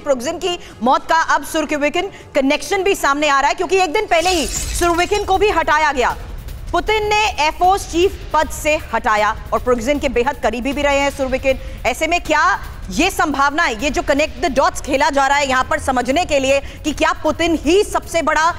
Prigozhin की मौत का अब सुरोविकिन कनेक्शन भी सामने आ रहा है, क्योंकि एक दिन पहले ही सुरोविकिन को भी हटाया गया। पुतिन ने एयरफोर्स चीफ पद से हटाया और प्रिगोजिन के बेहद करीबी भी रहे हैं सुरोविकिन। ऐसे में क्या ये संभावना है, ये जो कनेक्ट द डॉट्स खेला जा रहा है यहां पर समझने के लिए कि क्या पुतिन ही सबसे बड़ा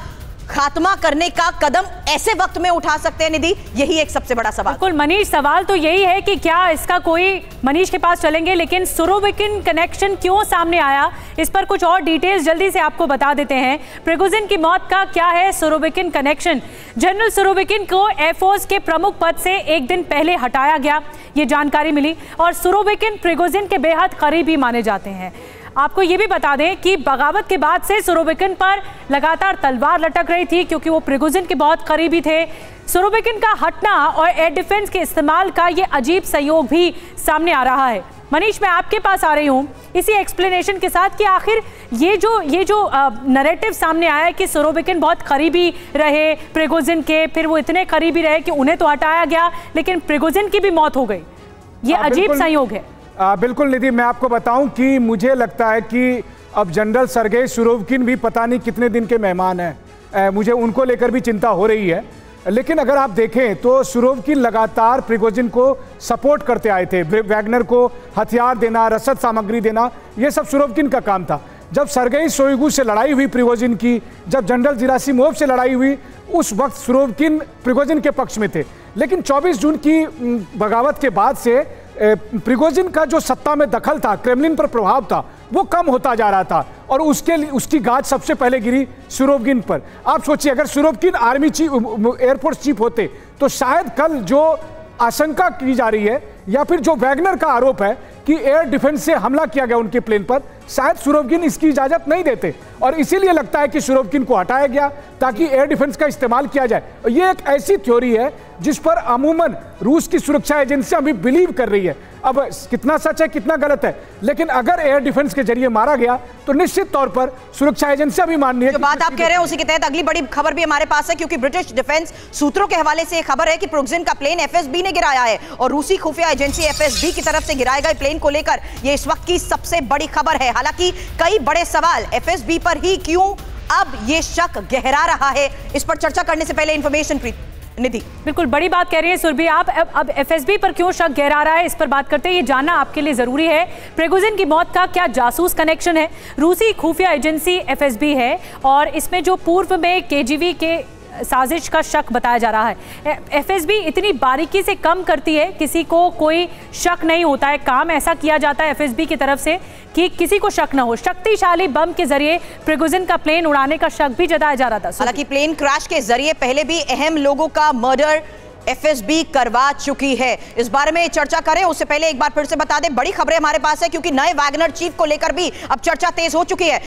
खात्मा करने का कदम ऐसे वक्त में उठा सकते हैं निधि, यही एक सबसे बड़ा सवाल। बिल्कुल मनीष, सवाल तो यही है कि क्या इसका कोई, मनीष के पास चलेंगे, लेकिन सुरोविकिन कनेक्शन क्यों सामने आया, इस पर कुछ और डिटेल्स जल्दी से आपको बता देते हैं। प्रिगोजिन की मौत का क्या है सुरोविकिन कनेक्शन? जनरल सुरोविकिन को एयरफोर्स के प्रमुख पद से एक दिन पहले हटाया गया, ये जानकारी मिली, और सुरोविकिन प्रिगोजिन के बेहद करीबी माने जाते हैं। आपको ये भी बता दें कि बगावत के बाद से सुरोविकिन पर लगातार तलवार लटक रही थी, क्योंकि वो प्रिगोजिन के बहुत करीबी थे। सुरोविकिन का हटना और एयर डिफेंस के इस्तेमाल का ये अजीब संयोग भी सामने आ रहा है। मनीष, मैं आपके पास आ रही हूँ इसी एक्सप्लेनेशन के साथ कि आखिर ये जो नैरेटिव सामने आया है कि सुरोविकिन बहुत करीबी रहे प्रिगोजिन के, फिर वो इतने करीबी रहे कि उन्हें तो हटाया गया लेकिन प्रिगोजिन की भी मौत हो गई, ये अजीब संयोग है। बिल्कुल निधि, मैं आपको बताऊं कि मुझे लगता है कि अब जनरल सर्गेई सुरोविकिन भी पता नहीं कितने दिन के मेहमान हैं। मुझे उनको लेकर भी चिंता हो रही है। लेकिन अगर आप देखें तो सुरोविकिन लगातार प्रिगोजिन को सपोर्ट करते आए थे। वैगनर को हथियार देना, रसद सामग्री देना, ये सब सुरोविकिन का काम था। जब सर्गेई शोइगु से लड़ाई हुई प्रिगोजिन की, जब जनरल जिरासिमोव से लड़ाई हुई, उस वक्त सुरोविकिन प्रिगोजिन के पक्ष में थे। लेकिन 24 जून की बगावत के बाद से प्रिगोजिन का जो सत्ता में दखल था, क्रेमलिन पर प्रभाव था, वो कम होता जा रहा था और उसकी गाज सबसे पहले गिरी सुरोविकिन पर। आप सोचिए, अगर Surovikin army chief, air force chief होते तो शायद कल जो आशंका की जा रही है या फिर जो वैगनर का आरोप है कि एयर डिफेंस से हमला किया गया उनके प्लेन पर, शायद सुरोविकिन इसकी इजाजत नहीं देते। और इसीलिए लगता है कि सुरोविकिन को हटाया गया ताकि एयर डिफेंस का इस्तेमाल किया जाए। ये एक ऐसी थ्योरी है जिस पर अमूमन रूस की सुरक्षा एजेंसियां भी बिलीव कर रही है। अब कितना सच है कितना गलत है, लेकिन अगर एयर डिफेंस के जरिए मारा गया तो निश्चित तौर पर सुरक्षा एजेंसियां भी मान रही है। जो बात आप कह रहे हैं उसी के तहत अगली बड़ी खबर भी हमारे पास है, क्योंकि ब्रिटिश डिफेंस सूत्रों के हवाले से खबर है कि प्रिगोजिन का प्लेन एफएसबी ने गिराया है और रूसी खुफिया एजेंसी एफएसबी की तरफ से गिराए गए प्लेन को लेकर यह इस वक्त की सबसे बड़ी खबर है। हालांकि कई बड़े सवाल, एफएसबी पर ही क्यों अब ये शक गहरा रहा है, इस पर चर्चा करने से पहले इंफॉर्मेशन निधि। बिल्कुल बड़ी बात कह रही है सुरभि आप। अब एफएसबी पर क्यों शक गहरा रहा है, इस पर बात करते हैं। ये जानना आपके लिए जरूरी है, प्रिगोजिन की मौत का क्या जासूस कनेक्शन है? रूसी खुफिया एजेंसी एफएसबी है और इसमें जो पूर्व में केजीबी के साजिश का शक बताया जा रहा है। एफएसबी इतनी बारीकी से कम करती है, किसी को कोई शक नहीं होता है। काम ऐसा किया जाता है एफएसबी की तरफ से कि किसी को शक ना हो। शक्तिशाली बम के जरिए प्रिगोजिन का प्लेन उड़ाने का शक भी जताया जा रहा था। हालांकि प्लेन क्रैश के जरिए पहले भी अहम लोगों का मर्डर एफएसबी करवा चुकी है। इस बारे में चर्चा करें उससे पहले एक बार फिर से बता दें, बड़ी खबरें हमारे पास है, क्योंकि नए वैगनर चीफ को लेकर भी अब चर्चा तेज हो चुकी है।